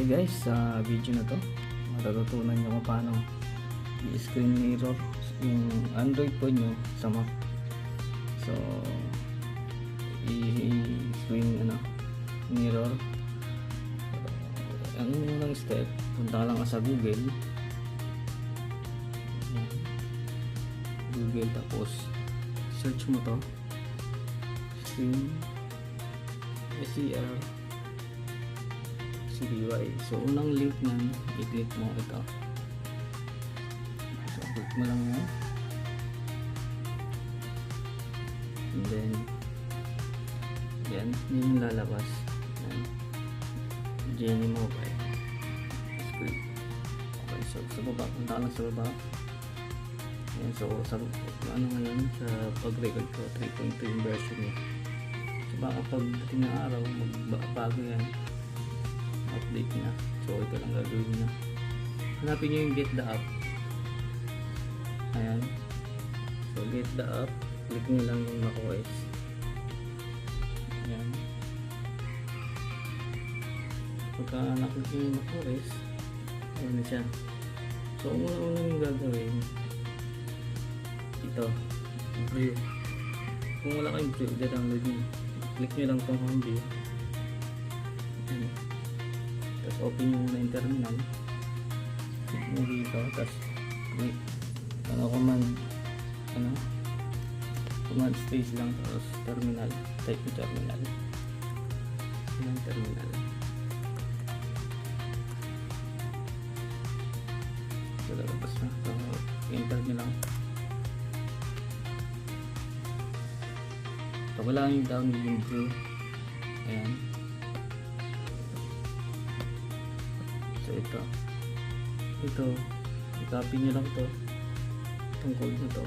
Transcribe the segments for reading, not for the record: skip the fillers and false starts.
Okay guys, sa video na to matututunan nyo kung paano i-screen mirror yung Android phone nyo sa Mac. So i-screen mirror. Ang unang step, punta ka lang sa Google, tapos search mo to screen SCR-CDY. So unang link nyan, i-click mo ito. So click mo lang yan, and then yan yung lalabas. Genie Mobile screen. Okay, so sa baba, punta lang sa baba. Ayan, so sa ngayon sa pag-record ko 3.2 yung version niya. So baka pagdating ng araw magbago yan, update niya. So ito lang gagawin niya, hanapin niyo yung get the app. Ayan, so get the app, click niyo lang yung macOS. Ayan, pagka naklik niyo yung macOS, ayan na siya. So una yung gagawin ito, view. Kung wala kayong view, download nyo, click nyo lang itong home view. Tapos open nyo muna yung terminal, click nyo dito, tapos click command space lang, tapos terminal, type nyo terminal. Yan, terminal. So lalabas na, so enter nyo lang. So wala yung download yung view. Ayan, so ito i-copy nyo lang to, itong code na to.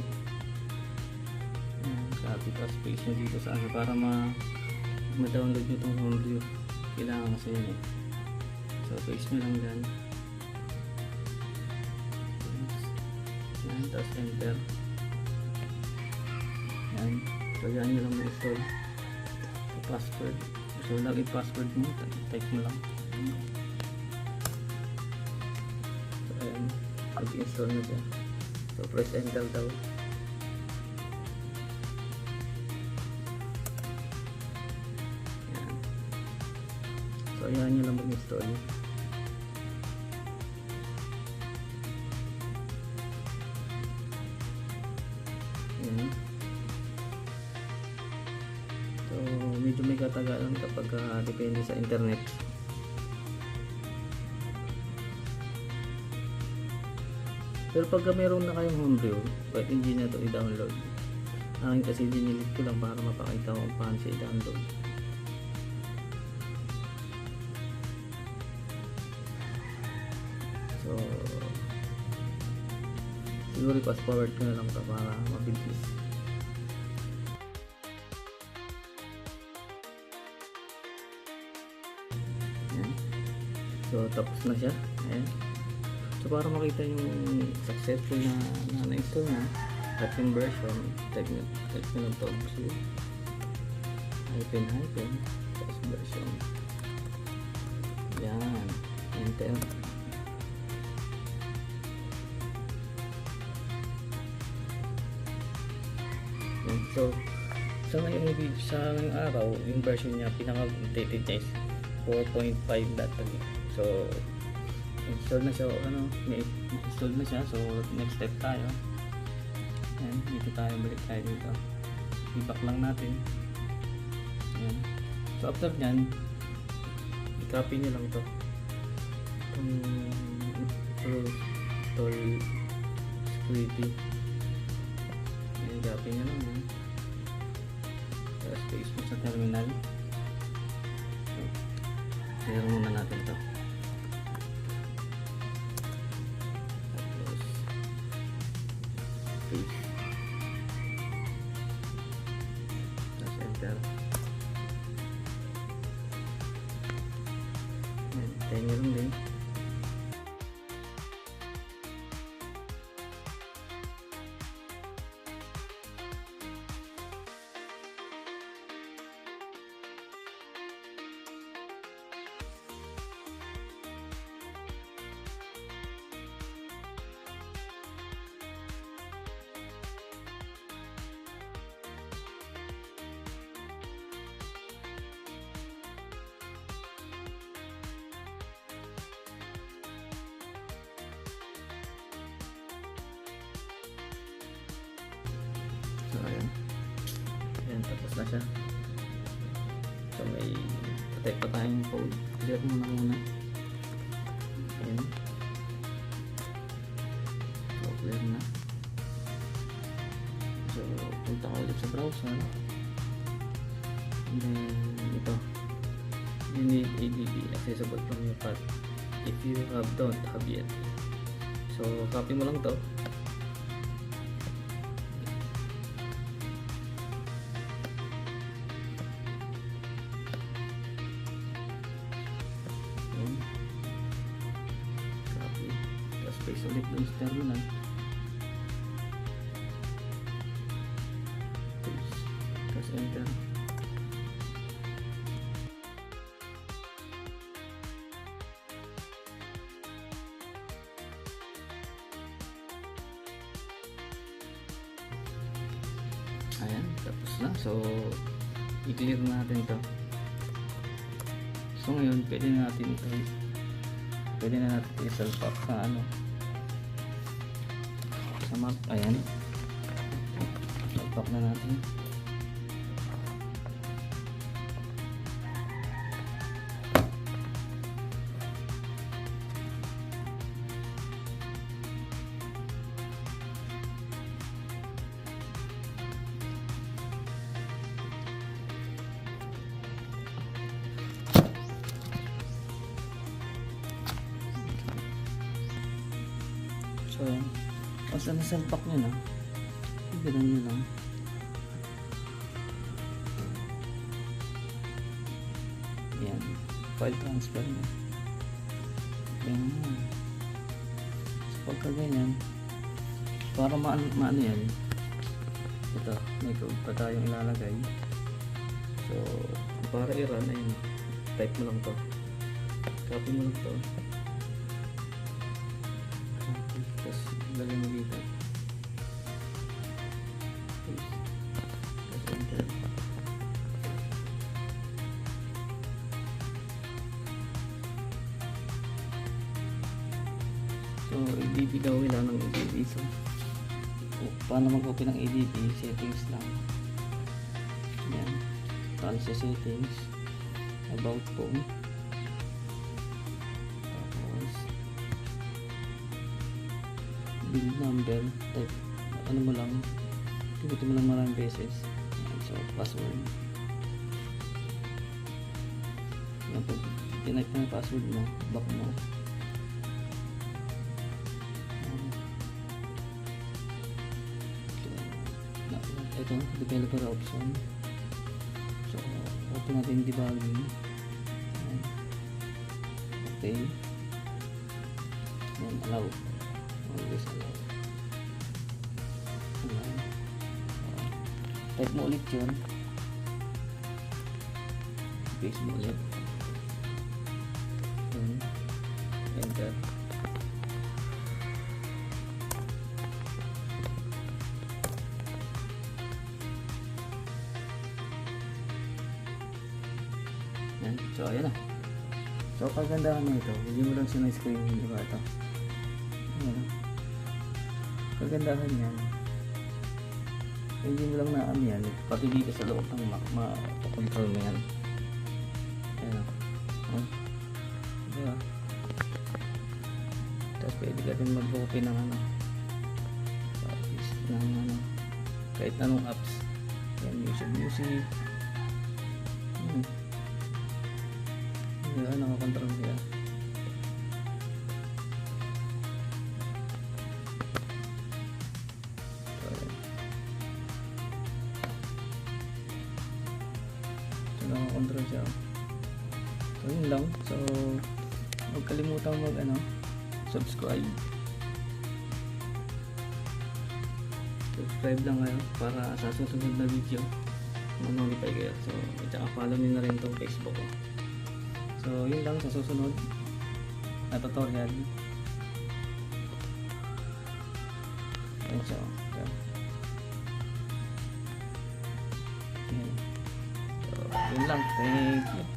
Ayan, copy, tapos paste nyo dito sa para ma-download nyo itong home view. Kailangan kasi yun eh. So paste nyo lang dyan. Ayan, tapos enter. Ayan, so yan nyo lang mag-install sa password. So lagi password mo, type mo lang. So ayan, mag-install na siya. So press enter daw. Ayan, so ayan nyo lang mag-install. Ayan, medyo may katagalan kapag depende sa internet. Pero pagka meron na kayong homebrew, pwede hindi na ito i-download. Akin kasi dinilit ko lang para mapakita ko kung paano siya i-download. So siguro i-fast forward ko na lang ito para mabilis. So tapos na siya. Ayan. So para makita yung successful na na-install na at yung version, type nyo lang to, hyphen tapos version. Yan, enter. Yan. So sa ngayong araw, yung version niya pinaka-updated niya is 4.5.3. So install na siya, may install na siya. So next step tayo. Ayan, dito tayo, balik tayo dito, i-back lang natin. Ayan. So after nyan, i-copy nyo lang to, itong install security. Ayan, copy nyo lang yan. Tapos paste mo sa terminal. So clear muna natin to. Paste. Tapos enter. Ayan, tayo nyo lang din. So, ayan. Ayan, tapos na siya. So, may protect pa tayong code. Clear muna. Ayan. So, clear na. So, punta ka ulit sa browser. And then, ito. You need ADB accessible from your path if you don't have yet. So, copy mo lang to. Ayan. Copy. Tapos paste ulit yung terminal. Paste. Tapos enter. Ayan, tapos na. So, i-clear natin ito. So, ngayon, pwede na natin i-salpak sa sa map. Ayan. Salpak na natin. So, basta nasalpak nyo na, ganun nyo lang. Yan, file transfer na. Yan. So, pagka ganyan, para maano yan, ito, may code pa tayong ilalagay. So, para i-run, ayun, type mo lang to. Copy mo lang to. Tapos lagyan mo dito. Tapos enter. So ADB gawin lang ng ADB. So paano mag-open ng ADB? Settings lang. Yan. Taal sa settings. About phone. Build number, type, ano mo lang, pinutin mo lang maraming beses. So, password. Yan, pag tinype na yung password mo, back mo. Ito, developer option. So, open natin debugging. Okay. Yan, allow. Always allow. Type mo ulit yun. Paste mo ulit. Enter. Yan. So ayan na. So kagandahan na ito, hindi mo lang sinay-screen, di ba ito? Ayan. Kagandahan yan, hindi mo lang na yan, pati dito sa loob ng Mac, ma-control mo yan. Ayan. Diba? Tapos pwede ka din mag-open ng kahit anong apps. Yan, YouTube Music. Diba, nakakontrol siya. So, nakakontrol siya. So, yun lang. So, huwag kalimutang subscribe. Subscribe lang kayo para sa susunod na video ma-notify kayo. So, at saka follow nyo na rin itong Facebook ko. So, yun lang sa susunod na tutorial. Ayan siya. So, yun lang. Thank you.